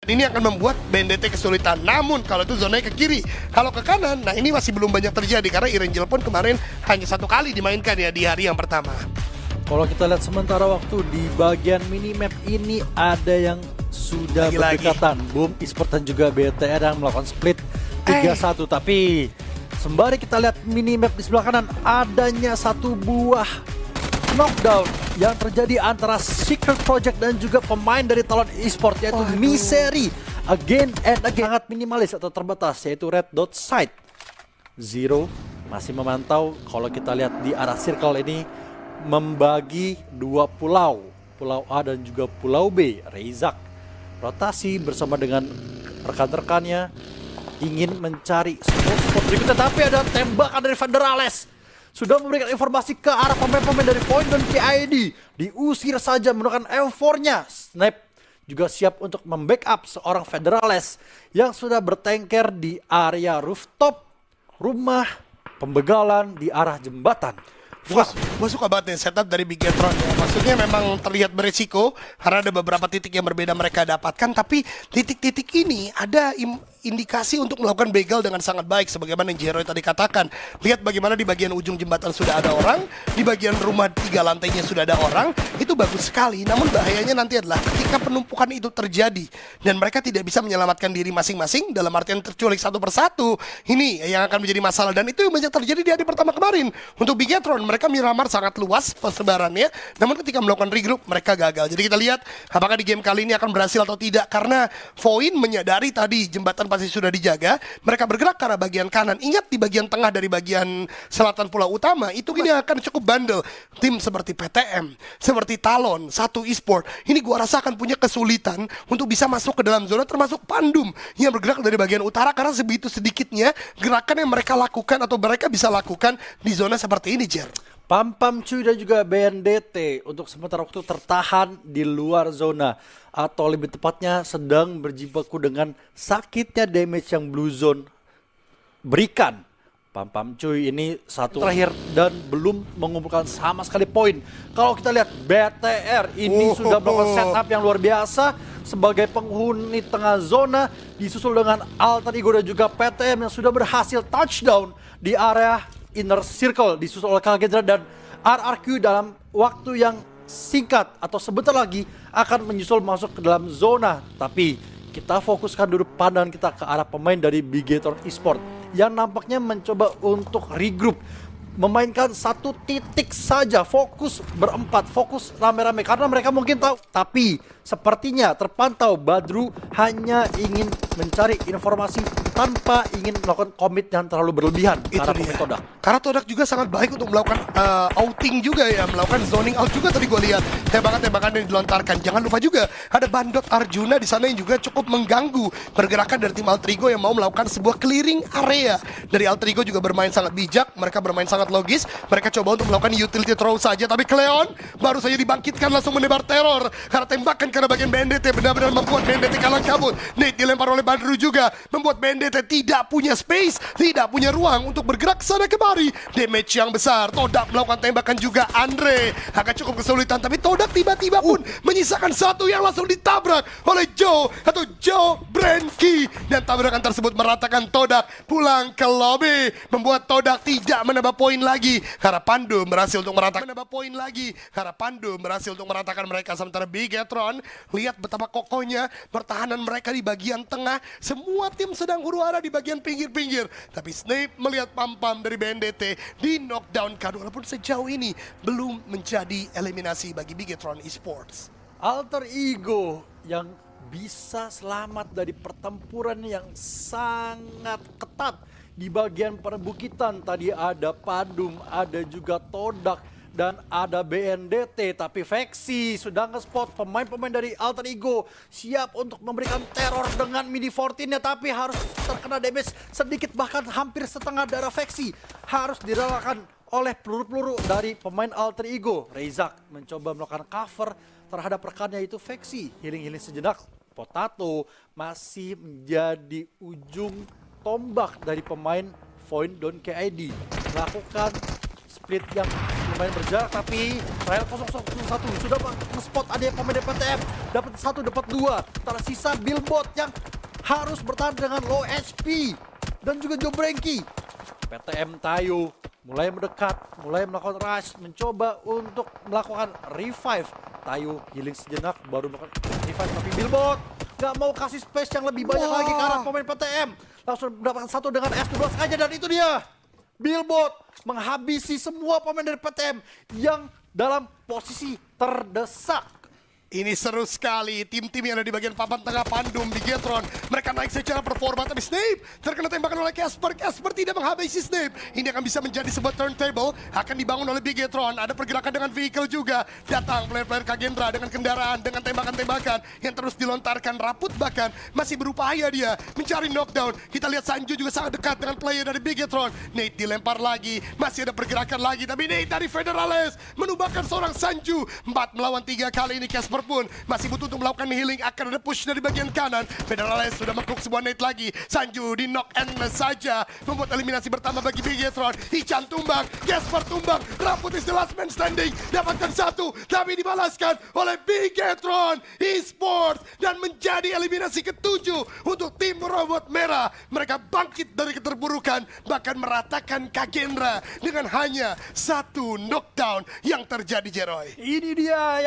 Ini akan membuat BNDT kesulitan. Namun kalau itu zonanya ke kiri, kalau ke kanan, nah ini masih belum banyak terjadi karena Irangel pun kemarin hanya 1 kali dimainkan ya di hari yang pertama. Kalau kita lihat sementara waktu di bagian minimap ini ada yang sudah Lagi-lagi. berdekatan. Boom Esport dan juga BTR yang melakukan split 3-1. Tapi sembari kita lihat minimap di sebelah kanan, adanya satu buah knockdown yang terjadi antara Secret Project dan juga pemain dari Talon Esport yaitu Misery. Again and again, sangat minimalis atau terbatas yaitu Red Dot Side. Zero masih memantau. Kalau kita lihat di arah circle ini membagi 2 pulau, Pulau A dan juga Pulau B. Reizak rotasi bersama dengan rekan-rekannya ingin mencari spot berikutnya, tapi ada tembakan dari Vanderales. Sudah memberikan informasi ke arah pemain-pemain dari Point dan KID. Diusir saja menggunakan M4-nya. Snap juga siap untuk membackup seorang Federales yang sudah bertengker di area rooftop rumah pembegalan di arah jembatan. Gue suka banget nih setup dari Bigetron ya. Maksudnya memang terlihat beresiko karena ada beberapa titik yang berbeda mereka dapatkan, tapi titik-titik ini ada indikasi untuk melakukan begal dengan sangat baik sebagaimana yang Jeroy tadi katakan. Lihat bagaimana di bagian ujung jembatan sudah ada orang, di bagian rumah 3 lantainya sudah ada orang, itu bagus sekali. Namun bahayanya nanti adalah ketika penumpukan itu terjadi dan mereka tidak bisa menyelamatkan diri masing-masing dalam artian terculik satu persatu. Ini yang akan menjadi masalah dan itu yang banyak terjadi di hari pertama kemarin. Untuk Bigetron mereka Miramar sangat luas persebarannya, namun ketika melakukan regroup mereka gagal. Jadi kita lihat apakah di game kali ini akan berhasil atau tidak, karena Voin menyadari tadi jembatan pasti sudah dijaga, mereka bergerak ke arah bagian kanan. Ingat di bagian tengah dari bagian selatan pulau utama itu ini akan cukup bandel. Tim seperti PTM, seperti Talon, satu esport, ini gua rasa akan punya kesulitan untuk bisa masuk ke dalam zona, termasuk Pandum yang bergerak dari bagian utara karena sebegitu sedikitnya gerakan yang mereka lakukan atau mereka bisa lakukan di zona seperti ini, Jer. Pam cuy dan juga BNDT untuk sementara waktu tertahan di luar zona, atau lebih tepatnya sedang berjibaku dengan sakitnya damage yang Blue Zone berikan. Pam cuy ini satu terakhir dan belum mengumpulkan sama sekali poin. Kalau kita lihat BTR ini sudah melakukan setup yang luar biasa sebagai penghuni tengah zona, disusul dengan Alter Ego dan juga PTM yang sudah berhasil touchdown di area inner circle, disusul oleh Kagedra dan RRQ dalam waktu yang singkat atau sebentar lagi akan menyusul masuk ke dalam zona. Tapi kita fokuskan dulu pandangan kita ke arah pemain dari Bigetron Esport yang nampaknya mencoba untuk regroup, memainkan satu titik saja, fokus berempat, fokus rame-rame karena mereka mungkin tahu. Tapi sepertinya terpantau Badru hanya ingin mencari informasi tanpa ingin melakukan komit yang terlalu berlebihan. Itu dia. Todak. Karena Todak juga sangat baik untuk melakukan outing juga ya, melakukan zoning out juga tadi gue lihat. Tembakan-tembakan yang dilontarkan. Jangan lupa juga ada Bandot Arjuna di sana yang juga cukup mengganggu pergerakan dari tim Alter Ego yang mau melakukan sebuah clearing area. Dari Alter Ego juga bermain sangat bijak, mereka bermain sangat logis. Mereka coba untuk melakukan utility throw saja, tapi Cleon baru saja dibangkitkan langsung menebar teror karena tembakan karena bagian BNDT benar-benar membuat BNDT kalah kabut. Nate dilempar oleh Badru juga membuat BNDT tidak punya space, tidak punya ruang untuk bergerak sana kemari. Damage yang besar. Todak melakukan tembakan juga. Andre agak cukup kesulitan, tapi Todak tiba-tiba pun menyisakan satu yang langsung ditabrak oleh Joe atau Joe Brenki, dan tabrakan tersebut meratakan Todak pulang ke lobby, membuat Todak tidak menambah poin lagi karena Pandu berhasil untuk meratakan mereka. Sementara Bigetron lihat betapa kokohnya pertahanan mereka di bagian tengah. Semua tim sedang huru-hara di bagian pinggir-pinggir, tapi Snape melihat Pam dari BNDT di knockdown kan, walaupun sejauh ini belum menjadi eliminasi bagi Bigetron Esports. Alter Ego yang bisa selamat dari pertempuran yang sangat ketat di bagian perbukitan. Tadi ada Pandum, ada juga Todak, dan ada BNDT, tapi Veksi sudah nge-spot pemain-pemain dari Alter Ego siap untuk memberikan teror dengan midi 14-nya, tapi harus terkena damage sedikit, bahkan hampir setengah darah Veksi harus direlakan oleh peluru-peluru dari pemain Alter Ego. Reizak mencoba melakukan cover terhadap rekannya itu Veksi, healing sejenak. Potato masih menjadi ujung tombak dari pemain Void Don KID, melakukan split yang lumayan berjarak, tapi Rail 001 sudah nge-spot ada yang komen dari PTM. Dapat 1, dapat 2. Tersisa Billbot yang harus bertahan dengan low HP. Dan juga Joe Branky. PTM Tayo mulai mendekat, mulai melakukan rush, mencoba untuk melakukan revive. Tayo healing sejenak, baru melakukan revive, tapi Billbot nggak mau kasih space yang lebih banyak lagi ke arah pemain PTM. Langsung mendapatkan 1 dengan S12 aja, dan itu dia. Billbot menghabisi semua pemain dari PTM yang dalam posisi terdesak. Ini seru sekali, tim-tim yang ada di bagian papan tengah Pandum, Bigetron. Mereka naik secara performa, tapi Snape terkena tembakan oleh Casper. Casper tidak menghabisi Snape. Ini akan bisa menjadi sebuah turntable, akan dibangun oleh Bigetron. Ada pergerakan dengan vehicle juga. Datang player-player Kagendra dengan kendaraan, dengan tembakan-tembakan yang terus dilontarkan. Raput bahkan masih berupaya dia mencari knockdown. Kita lihat Sanju juga sangat dekat dengan player dari Bigetron. Nate dilempar lagi, masih ada pergerakan lagi. Tapi Nate dari Federales menumbangkan seorang Sanju. 4 melawan 3 kali ini. Casper pun masih butuh untuk melakukan healing. Akan ada push dari bagian kanan. Federales sudah mengkuk sebuah nade lagi. Sanju di knock endless saja, membuat eliminasi pertama bagi Bigetron. Ichan tumbang, Casper tumbang, Raput is the last man standing. Dapatkan 1, tapi dibalaskan oleh Bigetron Esports. Dan menjadi eliminasi ke-7 untuk tim robot merah. Mereka bangkit dari keterburukan, bahkan meratakan Kagendra dengan hanya 1 knockdown yang terjadi, Jeroy. Ini dia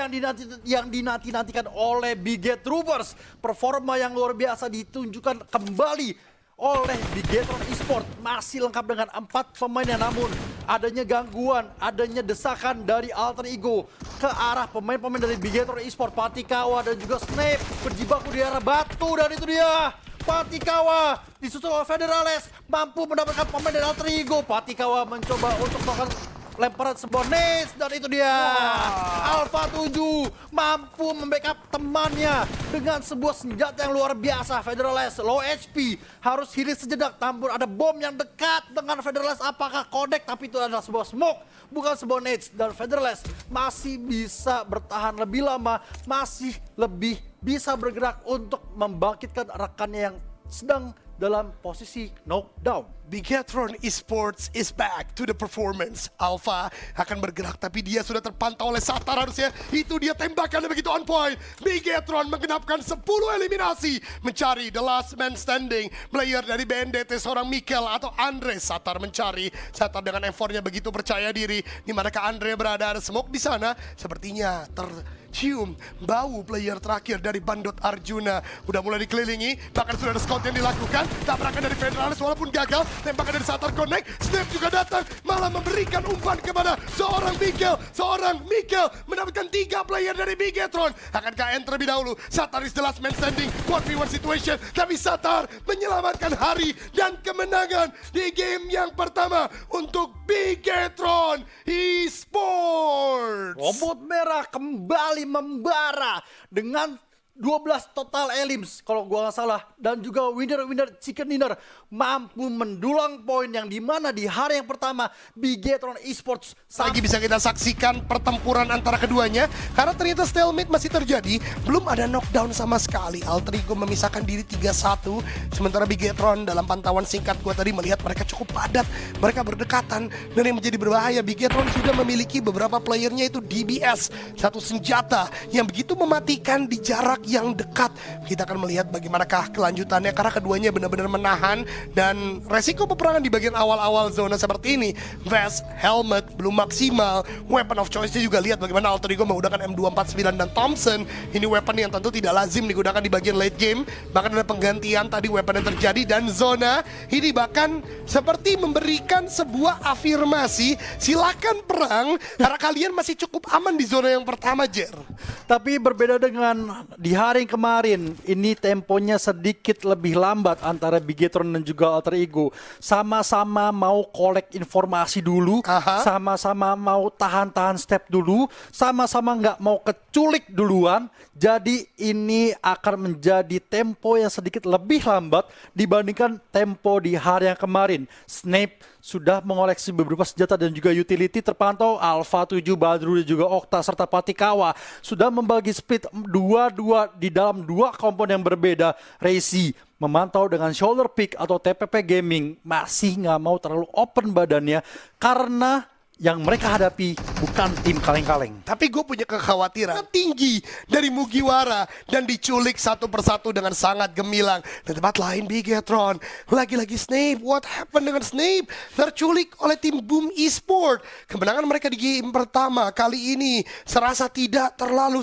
yang dinanti-nantikan oleh Biget Troopers. Performa yang luar biasa ditunjukkan kembali oleh Bigetron Esports. Masih lengkap dengan 4 pemainnya, namun adanya gangguan, adanya desakan dari Alter Ego ke arah pemain-pemain dari Bigetron Esports. Patikawa dan juga Snape berjibaku di arah batu, dan itu dia. Patikawa disusul oleh Federales mampu mendapatkan pemain dari Alter Ego. Patikawa mencoba untuk melakukan lemparan sebuah nades, dan itu dia. Alpha 7 mampu membackup temannya dengan sebuah senjata yang luar biasa. Federales low HP, harus healing sejenak, namun ada bom yang dekat dengan Federales. Apakah connect? Tapi itu adalah sebuah smoke, bukan sebuah nades. Dan Federales masih bisa bertahan lebih lama, masih lebih bisa bergerak untuk membangkitkan rekannya yang sedang dalam posisi knockdown. Bigetron Esports is back to the performance. Alpha akan bergerak, tapi dia sudah terpantau oleh Satar harusnya. Itu dia tembakannya begitu on point. Bigetron menggenapkan 10 eliminasi, mencari the last man standing. Player dari BNDT seorang Mikel atau Andre. Satar mencari. Satar dengan effortnya begitu percaya diri. Di manakah Andre berada? Ada smoke di sana. Sepertinya tercium bau player terakhir dari Bandot Arjuna. Udah mulai dikelilingi, bahkan sudah ada scout yang dilakukan. Tabrakan dari Federalis walaupun gagal. Tembakan dari Satar connect. Snape juga datang, malah memberikan umpan kepada seorang Mikel. Mendapatkan 3 player dari Bigetron. Akankah end terlebih dahulu? Satar is the last man standing. 1v1 situation. Tapi Satar menyelamatkan hari dan kemenangan di game yang pertama untuk Bigetron Esports. Robot merah kembali membara dengan 12 total elims kalau gua nggak salah, dan juga winner chicken dinner mampu mendulang poin yang dimana di hari yang pertama Bigetron Esports lagi bisa kita saksikan pertempuran antara keduanya, karena ternyata stalemate masih terjadi, belum ada knockdown sama sekali. Alter Ego memisahkan diri 3-1, sementara Bigetron dalam pantauan singkat gua tadi melihat mereka cukup padat, mereka berdekatan, dan yang menjadi berbahaya Bigetron sudah memiliki beberapa playernya itu DBS, satu senjata yang begitu mematikan di jarak yang dekat. Kita akan melihat bagaimanakah kelanjutannya, karena keduanya benar-benar menahan, dan resiko peperangan di bagian awal-awal zona seperti ini. Vest, helmet belum maksimal, weapon of choice-nya juga lihat bagaimana Alter Ego menggunakan M249 dan Thompson. Ini weapon yang tentu tidak lazim digunakan di bagian late game, bahkan ada penggantian tadi weapon yang terjadi, dan zona ini bahkan seperti memberikan sebuah afirmasi, silakan perang karena kalian masih cukup aman di zona yang pertama, Jer. Tapi berbeda dengan di hari kemarin, ini temponya sedikit lebih lambat antara Bigetron dan juga Alter Ego. Sama-sama mau collect informasi dulu, sama-sama mau tahan-tahan step dulu, sama-sama nggak mau keculik duluan. Jadi ini akan menjadi tempo yang sedikit lebih lambat dibandingkan tempo di hari yang kemarin. Snape sudah mengoleksi beberapa senjata dan juga utility terpantau. Alpha 7, Badru dan juga Okta serta Patikawa sudah membagi split 2-2 di dalam 2 komponen yang berbeda. Racy memantau dengan shoulder pick atau TPP Gaming, masih nggak mau terlalu open badannya karena yang mereka hadapi bukan tim kaleng-kaleng. Tapi gue punya kekhawatiran tinggi dari Mugiwara dan diculik satu persatu dengan sangat gemilang. Di tempat lain Bigetron, lagi-lagi Snape. What happened dengan Snape? Terculik oleh tim Boom Esport. Kemenangan mereka di game pertama kali ini serasa tidak terlalu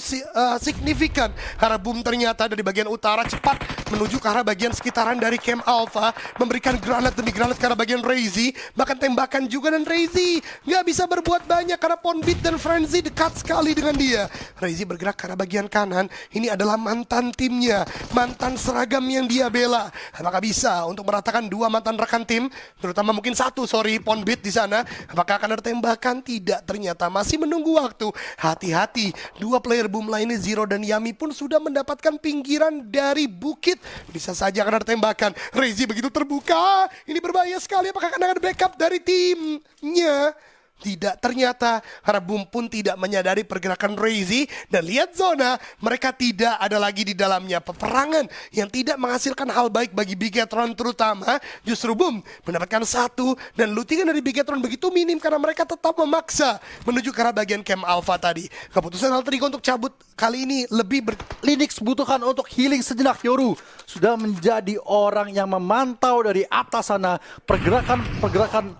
signifikan karena Boom ternyata dari bagian utara cepat menuju ke arah bagian sekitaran dari Camp Alpha, memberikan granat demi granat ke arah bagian Reizi, bahkan tembakan juga, dan Reizi nggak bisa berbuat banyak karena Ponbit dan Frenzy dekat sekali dengan dia. Reizi bergerak ke arah bagian kanan. Ini adalah mantan timnya, mantan seragam yang dia bela. Apakah bisa untuk meratakan dua mantan rekan tim, terutama mungkin satu, Ponbit di sana? Apakah akan ada tembakan? Tidak, ternyata masih menunggu waktu. Hati-hati, dua player Boom lainnya Zero dan Yami pun sudah mendapatkan pinggiran dari bukit. Bisa saja akan ada tembakan. Reizi begitu terbuka. Ini berbahaya sekali. Apakah akan ada backup dari timnya? Tidak, ternyata karena Boom pun tidak menyadari pergerakan Reizi, dan lihat zona, mereka tidak ada lagi di dalamnya. Peperangan yang tidak menghasilkan hal baik bagi Bigetron terutama. Justru Boom mendapatkan satu, dan lootingan dari Bigetron begitu minim karena mereka tetap memaksa menuju ke arah bagian Camp Alpha tadi. Keputusan Alter Ego untuk cabut kali ini lebih Linux butuhkan untuk healing sejenak. Yoru sudah menjadi orang yang memantau dari atas sana pergerakan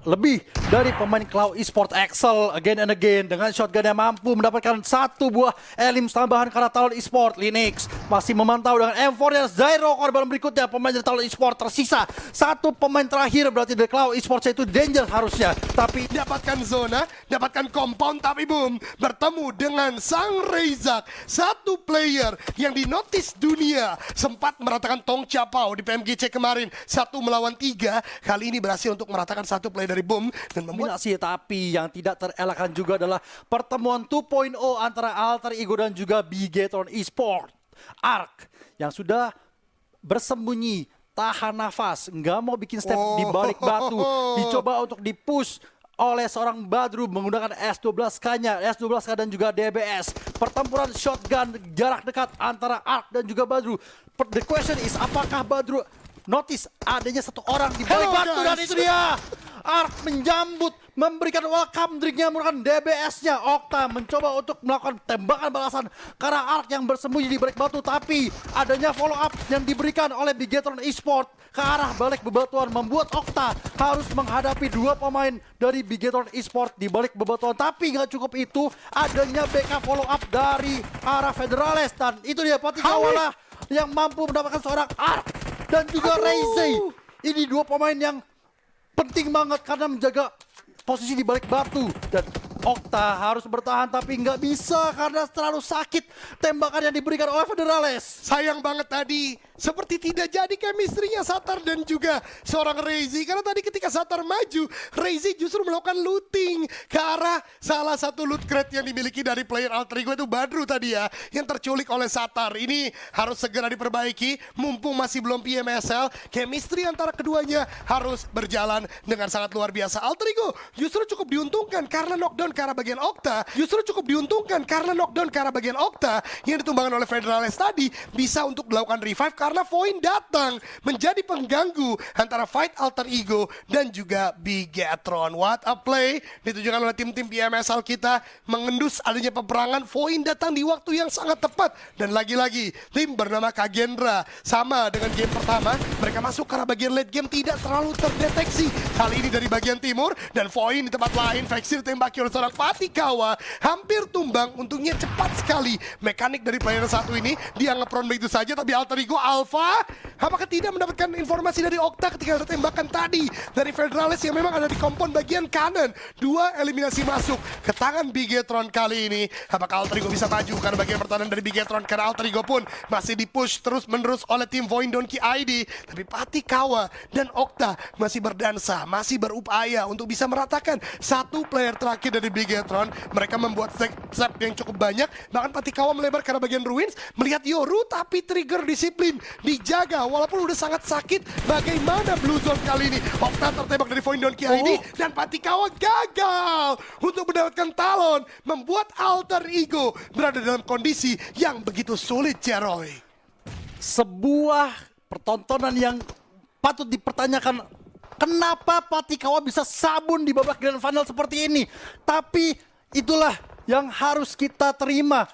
lebih dari pemain Cloud Esports Excel again and again dengan shotgun yang mampu mendapatkan satu buah elims tambahan karena Talon Esports. Linux masih memantau dengan M4-nya. Zyro korban berikutnya pemain dari Talon Esports. Tersisa satu pemain terakhir berarti dari Cloud Esports, yaitu Danger harusnya. Tapi dapatkan zona, dapatkan compound, tapi Boom bertemu dengan sang Reizak, satu player yang dinotis dunia, sempat meratakan Tong Chapao di PMGC kemarin 1 melawan 3. Kali ini berhasil untuk meratakan satu player dari Boom dan membuat dominasi. Tapi yang tidak terelakkan juga adalah pertemuan 2.0 antara Alter Ego dan juga Bigetron Esports. Ark yang sudah bersembunyi, tahan nafas, nggak mau bikin step di balik batu, dicoba untuk dipush oleh seorang Badru menggunakan S12K-nya, S12K dan juga DBS. Pertempuran shotgun jarak dekat antara Ark dan juga Badru. The question is, apakah Badru notice adanya satu orang di balik batu, dan itu dia. Ark menjambut, memberikan welcome drinknya menggunakan DBS-nya. Okta mencoba untuk melakukan tembakan balasan karena Ark yang bersembunyi di balik batu, tapi adanya follow up yang diberikan oleh Bigetron Esports ke arah balik bebatuan membuat Okta harus menghadapi dua pemain dari Bigetron Esports di balik bebatuan. Tapi nggak cukup itu, adanya backup follow up dari arah Federales, dan itu dia Patikawa yang mampu mendapatkan seorang Ark dan juga Reizi. Ini dua pemain yang penting banget karena menjaga posisi di balik batu, dan Okta harus bertahan tapi nggak bisa karena terlalu sakit tembakan yang diberikan oleh Federales. Sayang banget tadi, seperti tidak jadi chemistry-nya Satar dan juga seorang Reizi. Karena tadi ketika Satar maju, Reizi justru melakukan looting ke arah salah satu loot crate yang dimiliki dari player Alter Ego, itu Badru tadi ya, yang terculik oleh Satar. Ini harus segera diperbaiki, mumpung masih belum PMSL. Chemistry antara keduanya harus berjalan dengan sangat luar biasa. Alter Ego justru cukup diuntungkan karena knockdown ke arah bagian Okta. Yang ditumbangkan oleh Federales tadi bisa untuk melakukan revive karena Void datang menjadi pengganggu antara fight Alter Ego dan juga Bigetron. What a play ditujukan oleh tim-tim PMSL kita mengendus adanya peperangan. Void datang di waktu yang sangat tepat, dan lagi-lagi tim bernama Kagendra sama dengan game pertama, mereka masuk ke arah bagian late game tidak terlalu terdeteksi. Kali ini dari bagian timur, dan Void di tempat lain, Vexir ditembaki oleh seorang Patikawa, hampir tumbang. Untungnya cepat sekali mekanik dari player satu ini, dia nge-prone begitu saja. Tapi Alter Ego Alpha apakah tidak mendapatkan informasi dari Okta ketika ada tembakan tadi dari Federales yang memang ada di kompon bagian kanan. Dua eliminasi masuk ke tangan Bigetron kali ini. Apakah Alter Ego bisa maju karena bagian pertahanan dari Bigetron, karena Alter Ego pun masih dipush terus menerus oleh tim Void Donkey ID. Tapi Patikawa dan Okta masih berdansa, masih berupaya untuk bisa meratakan satu player terakhir dari Bigetron. Mereka membuat step yang cukup banyak, bahkan Patikawa melebar ke arah bagian Ruins melihat Yoru, tapi trigger disiplin dijaga walaupun udah sangat sakit. Bagaimana Blue Zone kali ini? Okta tertembak dari Void Donkey ID dan Patikawa gagal untuk mendapatkan talon, membuat Alter Ego berada dalam kondisi yang begitu sulit, Jeroy. Sebuah pertontonan yang patut dipertanyakan Kenapa Patikawa bisa sabun di babak grand final seperti ini? Tapi itulah yang harus kita terima.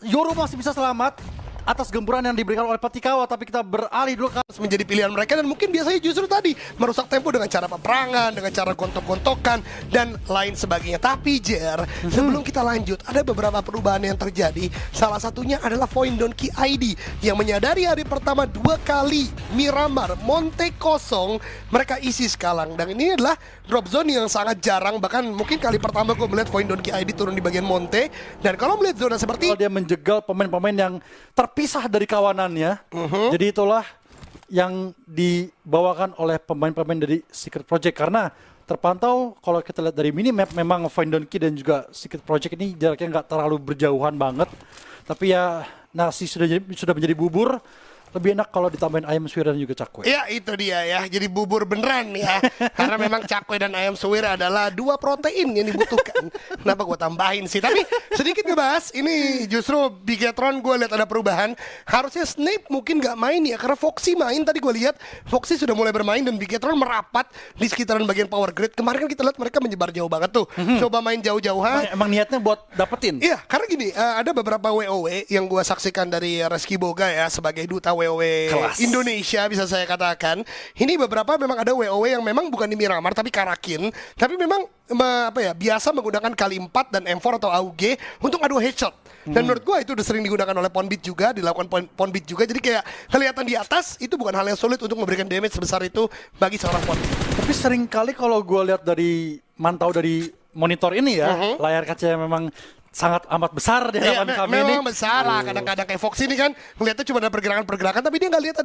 Yoru masih bisa selamat atas gempuran yang diberikan oleh Patikawa, tapi kita beralih dulu ke menjadi pilihan mereka, dan mungkin biasanya justru tadi merusak tempo dengan cara peperangan, dengan cara gontok-gontokan dan lain sebagainya. Tapi Jer, sebelum kita lanjut, ada beberapa perubahan yang terjadi. Salah satunya adalah Point Donkey ID yang menyadari hari pertama 2 kali Miramar Monte kosong, mereka isi Skalang, dan ini adalah drop zone yang sangat jarang. Bahkan mungkin kali pertama gue melihat Point Donkey ID turun di bagian Monte, dan kalau melihat zona seperti dia menjegal pemain-pemain yang terpisah dari kawanannya. Jadi itulah yang dibawakan oleh pemain-pemain dari Secret Project, karena terpantau kalau kita lihat dari minimap memang Point Donkey dan juga Secret Project ini jaraknya nggak terlalu berjauhan banget, tapi ya nasi sudah menjadi bubur. Lebih enak kalau ditambahin ayam suwir dan juga cakwe. Ya itu dia ya, jadi bubur beneran ya. Karena memang cakwe dan ayam suwir adalah 2 protein yang dibutuhkan. Kenapa gue tambahin sih? Tapi sedikit ngebahas, ini justru Bigetron gue lihat ada perubahan. Harusnya Snape mungkin gak main ya, karena Foxy main. Tadi gue lihat Foxy sudah mulai bermain dan Bigetron merapat di sekitaran bagian power grid. Kemarin kan kita lihat mereka menyebar jauh banget tuh. Coba main jauh-jauhan. Emang niatnya buat dapetin? Iya, karena gini, ada beberapa WoW yang gue saksikan dari Reski Boga ya, sebagai duta WoW Kelas Indonesia bisa saya katakan. Ini beberapa memang ada WoW yang memang bukan di Miramar tapi Karakin, tapi memang biasa menggunakan kali 4 dan M4 atau AUG untuk adu headshot. Dan menurut gua itu udah sering digunakan oleh Ponbit juga, dilakukan Ponbit juga. Jadi kayak kelihatan di atas itu bukan hal yang sulit untuk memberikan damage sebesar itu bagi seorang Ponbit. Tapi sering kali kalau gue lihat dari mantau dari monitor ini ya, layar kaca yang memang sangat amat besar di hadapan kami ini. Memang besar lah, kadang-kadang kayak Fox ini kan ngeliatnya cuma ada pergerakan-pergerakan, tapi dia nggak lihat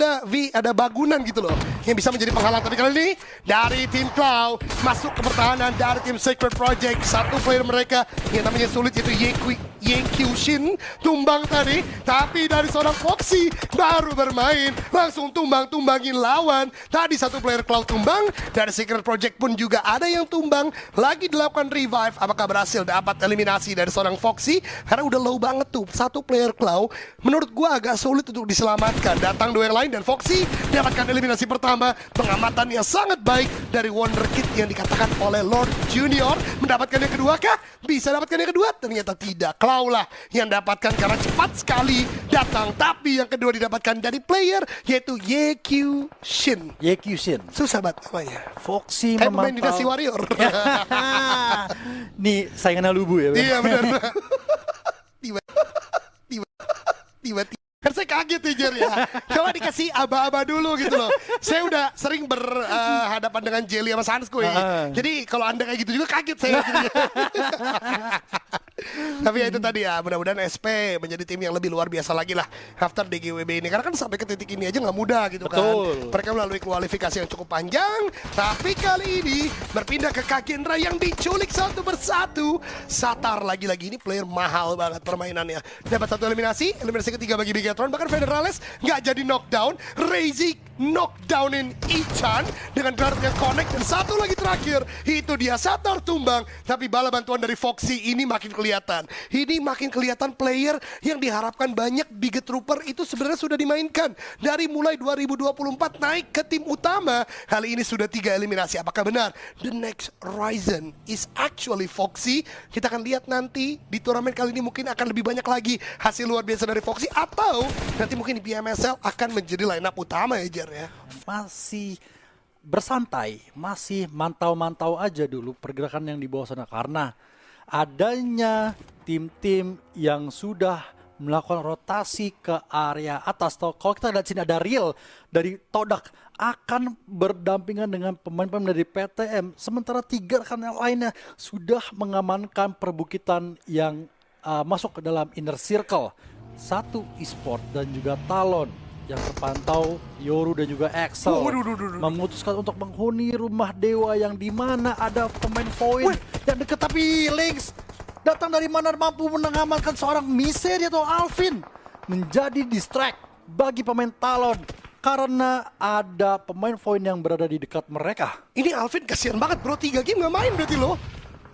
ada bangunan gitu loh yang bisa menjadi penghalang. Tapi kali ini dari tim Cloud masuk ke pertahanan dari tim Secret Project, satu player mereka yang namanya sulit yaitu Yekyushin tumbang tadi, tapi dari seorang Foxy baru bermain langsung tumbangin lawan. Tadi satu player Cloud tumbang, dari Secret Project pun juga ada yang tumbang, lagi dilakukan revive. Apakah berhasil dapat eliminasi dari seorang Foxy? Karena udah low banget tuh satu player Cloud, menurut gua agak sulit untuk diselamatkan. Datang dua yang lain dan Foxy dapatkan eliminasi pertama. Pengamatan yang sangat baik dari Wonderkid yang dikatakan oleh Lord Junior. Mendapatkan yang kedua kah? Bisa dapatkan yang kedua? Ternyata tidak. Cloud lah yang dapatkan karena cepat sekali datang. Tapi yang kedua didapatkan dari player yaitu Yekyushin. Susah banget namanya. Foxy kayak pemain memantau. Dynasty Warrior. Nih saingannya Lubu ya. Iya benar. Tiba-tiba kan saya kaget ya Jer ya. Coba dikasih aba-aba dulu gitu loh. Saya udah sering berhadapan dengan Jelly sama Sansku ya. Jadi kalau Anda kayak gitu juga kaget saya. Tapi ya itu tadi ya, mudah-mudahan SP menjadi tim yang lebih luar biasa lagi lah after DGWB ini. Karena kan sampai ke titik ini aja nggak mudah gitu kan. Mereka melalui kualifikasi yang cukup panjang. Tapi kali ini berpindah ke Kagendra yang diculik satu persatu. Satar lagi-lagi ini player mahal banget permainannya. Dapat satu eliminasi ketiga bagi Bigetron. Bahkan Federales nggak jadi knockdown. Razik knockdownin Ichan dengan guard yang connect. Dan satu lagi terakhir, itu dia Satar tumbang. Tapi bala bantuan dari Foxy ini makin kelihatan. Ini makin kelihatan player yang diharapkan banyak Biget Trooper itu sebenarnya sudah dimainkan. Dari mulai 2024 naik ke tim utama. Kali ini sudah 3 eliminasi. Apakah benar? The next Ryzen is actually Foxy. Kita akan lihat nanti di turnamen kali ini mungkin akan lebih banyak lagi hasil luar biasa dari Foxy. Atau nanti mungkin di PMSL akan menjadi line up utama ya Jer ya. Masih bersantai, masih mantau-mantau aja dulu pergerakan yang di bawah sana, karena adanya tim-tim yang sudah melakukan rotasi ke area atas. Kalau kita lihat sini ada Real dari Todak akan berdampingan dengan pemain-pemain dari PTM, sementara 3 rekan yang lainnya sudah mengamankan perbukitan yang masuk ke dalam inner circle. Satu Esport dan juga Talon yang terpantau, Yoru dan juga Axel memutuskan untuk menghuni rumah dewa yang dimana ada pemain poin yang dekat. Tapi Lynx datang dari mana mampu mengamankan seorang Misery atau Alvin, menjadi distract bagi pemain Talon karena ada pemain poin yang berada di dekat mereka. Ini Alvin kasihan banget bro, 3 game gak main berarti lo.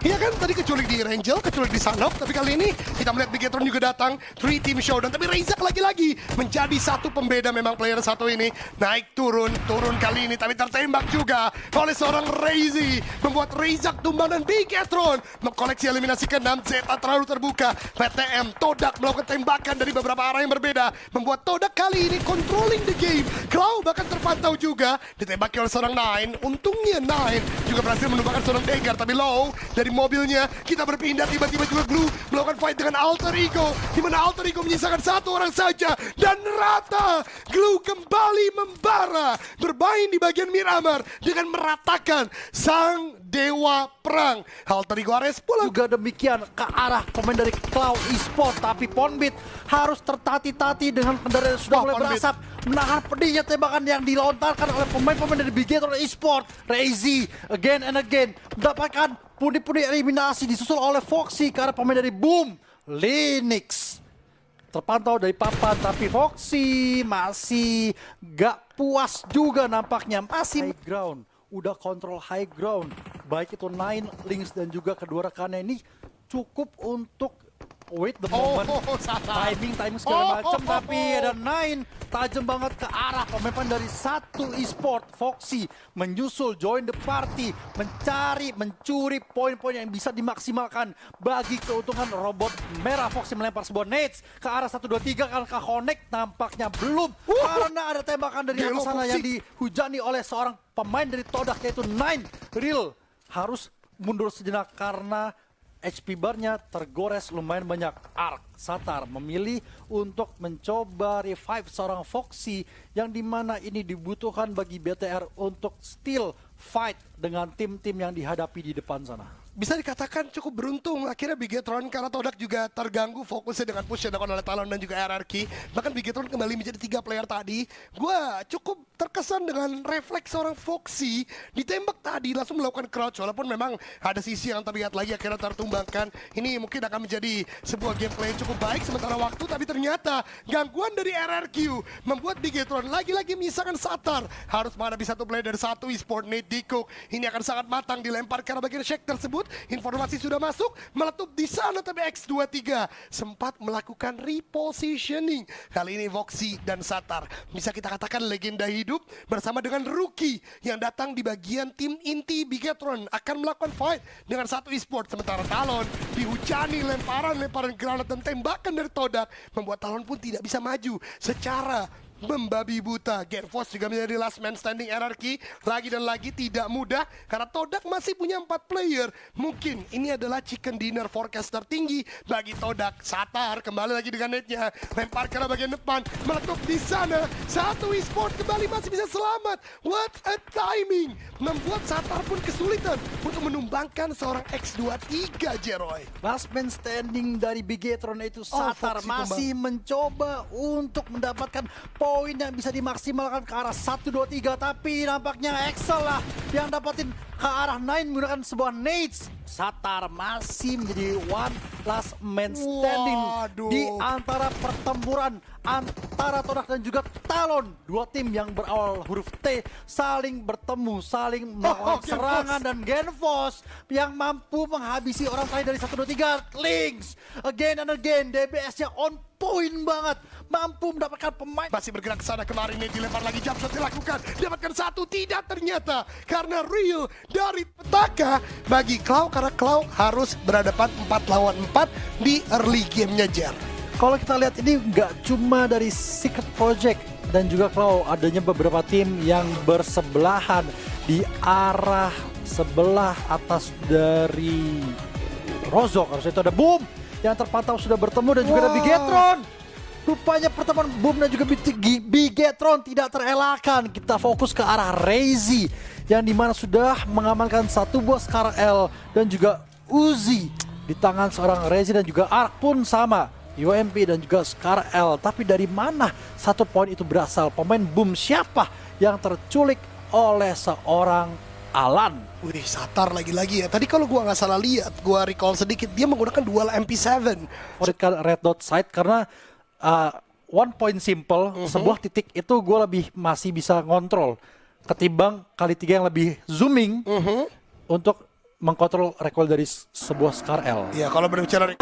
Iya kan, tadi keculik di Rangel, keculik di Sanok, tapi kali ini kita melihat Bigetron juga datang, 3 team showdown, tapi Razak lagi-lagi menjadi satu pembeda memang player satu ini, naik turun kali ini, tapi tertembak juga oleh seorang Razy, membuat Razak tumbang dan Bigetron mengkoleksi eliminasi ke-6, Zeta terlalu terbuka, PTM, Todak melakukan tembakan dari beberapa arah yang berbeda, membuat Todak kali ini controlling the game, Cloud bahkan terpantau juga, ditembaki oleh seorang Nine, untungnya Nine juga berhasil menumbangkan seorang Dagger, tapi Low dari mobilnya kita berpindah tiba-tiba juga Glue melakukan fight dengan Alter Ego di mana Alter Ego menyisakan satu orang saja dan rata. Glue kembali membara bermain di bagian Miramar dengan meratakan sang dewa perang. Alter Ego Ares pula Juga demikian ke arah pemain dari Cloud Esport, tapi Ponbit harus tertati-tati dengan kendaraan yang sudah mulai Ponbit berasap menahan pedihnya tembakan yang dilontarkan oleh pemain-pemain dari Bigetron Esport. Razy again and again mendapatkan pundi-pundi eliminasi disusul oleh Foxy ke arah pemain dari Boom. Linux terpantau dari papan, tapi Foxy masih gak puas juga nampaknya, masih high ground, udah kontrol high ground, baik itu Nine, Lynx dan juga kedua rekannya ini cukup untuk wait the moment, timing segala macam, tapi ada Nine tajam banget ke arah pemain dari satu esport. Foxy menyusul join the party, mencuri poin-poin yang bisa dimaksimalkan bagi keuntungan robot merah. Foxy melempar sebuah nades ke arah 1, 2, 3 kan ke connect, nampaknya belum karena ada tembakan dari atas sana yang dihujani oleh seorang pemain dari Todak yaitu Nine. Real harus mundur sejenak karena HP bar-nya tergores lumayan banyak. Ark Satar memilih untuk mencoba revive seorang Foxy yang dimana ini dibutuhkan bagi BTR untuk still fight dengan tim-tim yang dihadapi di depan sana. bisa dikatakan cukup beruntung akhirnya Bigetron karena Todak juga terganggu fokusnya dengan push yang dilakukan oleh Talon dan juga RRQ. Bahkan Bigetron kembali menjadi 3 player tadi. Gua cukup terkesan dengan refleks seorang Foxy ditembak tadi langsung melakukan crouch walaupun memang ada sisi yang terlihat lagi akhirnya tertumbangkan. Ini mungkin akan menjadi sebuah gameplay yang cukup baik sementara waktu, tapi ternyata gangguan dari RRQ membuat Bigetron lagi-lagi menyisakan Satar harus menghadapi satu player dari satu esport Nate Dikuk. Ini akan sangat matang dilempar karena bagian shake tersebut. Informasi sudah masuk, meletup di sana, tapi X23 sempat melakukan repositioning. Kali ini Foxy dan Satar bisa kita katakan legenda hidup bersama dengan Rookie yang datang di bagian tim inti Bigetron akan melakukan fight dengan satu esport. Sementara Talon dihujani lemparan granat dan tembakan dari Todak membuat Talon pun tidak bisa maju secara membabi buta. Genfos juga menjadi last man standing RRQ. Lagi dan lagi tidak mudah karena Todak masih punya 4 player. Mungkin ini adalah chicken dinner forecast tertinggi bagi Todak. Satar kembali lagi dengan netnya, lempar ke bagian depan, meletup di sana. Satu esport kembali masih bisa selamat. What a timing, membuat Satar pun kesulitan untuk menumbangkan seorang X23 Jeroy. Last man standing dari Bigetron itu Satar Foxy masih mencoba untuk mendapatkan poin yang bisa dimaksimalkan ke arah 1, 2, 3, tapi nampaknya Excel lah yang dapatin ke arah Nine menggunakan sebuah nades. Satar masih menjadi one last man standing. Waduh. Di antara pertempuran antara Todak dan juga Talon. Dua tim yang berawal huruf T saling bertemu, saling melakukan serangan, dan Genfos yang mampu menghabisi orang terakhir dari 1, 2, 3. Lynx again and again, DBS-nya on point banget, mampu mendapatkan pemain. Masih bergerak ke sana kemarin nih, dilempar lagi, jump shot dilakukan, dapatkan satu, tidak ternyata karena real dari petaka bagi Cloud karena Cloud harus berhadapan 4 lawan 4 di early gamenya Jer. Kalau kita lihat ini nggak cuma dari Secret Project dan juga Cloud, adanya beberapa tim yang bersebelahan di arah sebelah atas dari Rozok. Harusnya itu ada Boom yang terpantau sudah bertemu dan juga ada Bigetron. Rupanya pertemuan Boom dan juga Bigetron tidak terelakkan. Kita fokus ke arah Razy yang dimana sudah mengamankan satu buah Scar L dan juga Uzi di tangan seorang Razy, dan juga Ark pun sama, UMP dan juga Scar L. Tapi dari mana satu poin itu berasal? Pemain Boom siapa yang terculik oleh seorang Alan? Wih, Satar lagi-lagi ya. Tadi kalau gua nggak salah lihat, gua recall sedikit, dia menggunakan dual MP7. Red dot sight karena one point simple, sebuah titik itu gue lebih masih bisa ngontrol ketimbang kali 3 yang lebih zooming untuk mengkontrol recoil dari sebuah Scar L. Ya kalau berbicara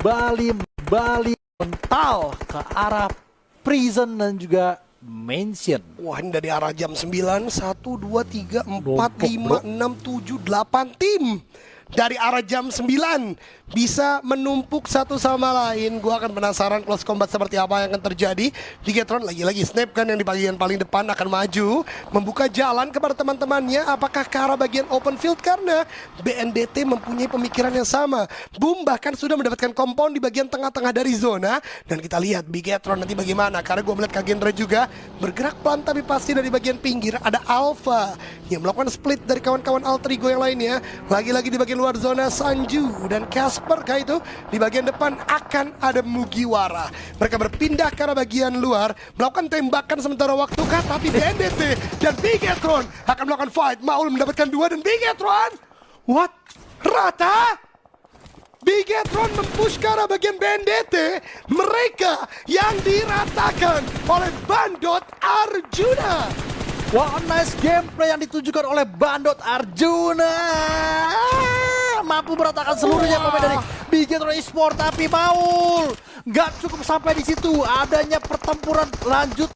Kembali mental ke arah prison dan juga mansion. wah ini dari arah jam 9 1 2 3 4 5 6 7 8 tim dari arah jam 9 bisa menumpuk satu sama lain. Gua akan penasaran close combat seperti apa yang akan terjadi. Bigetron lagi-lagi Snap kan yang di bagian paling depan akan maju membuka jalan kepada teman-temannya. Apakah ke arah bagian open field? Karena BNDT mempunyai pemikiran yang sama. Boom bahkan sudah mendapatkan compound di bagian tengah-tengah dari zona. Dan kita lihat Bigetron nanti bagaimana. Karena gue melihat Kagendra juga bergerak pelan tapi pasti dari bagian pinggir. Ada Alpha yang melakukan split dari kawan-kawan Alter Ego yang lainnya. Lagi-lagi di bagian luar zona Sanju dan Casper kah itu. Di bagian depan akan ada Mugiwara. Mereka berpindah ke arah bagian luar melakukan tembakan sementara waktu kah. Tapi BNDT dan Bigetron akan melakukan fight. Maul mendapatkan 2 dan Bigetron what? Rata? Bigetron mempush ke arah bagian BNDT. Mereka yang diratakan oleh Bandot Arjuna. Wah, nice gameplay yang ditunjukkan oleh Bandot Arjuna. Mampu meratakan seluruhnya pemain dari Bigetron Esports. Tapi Maul gak cukup sampai di situ. Adanya pertempuran lanjut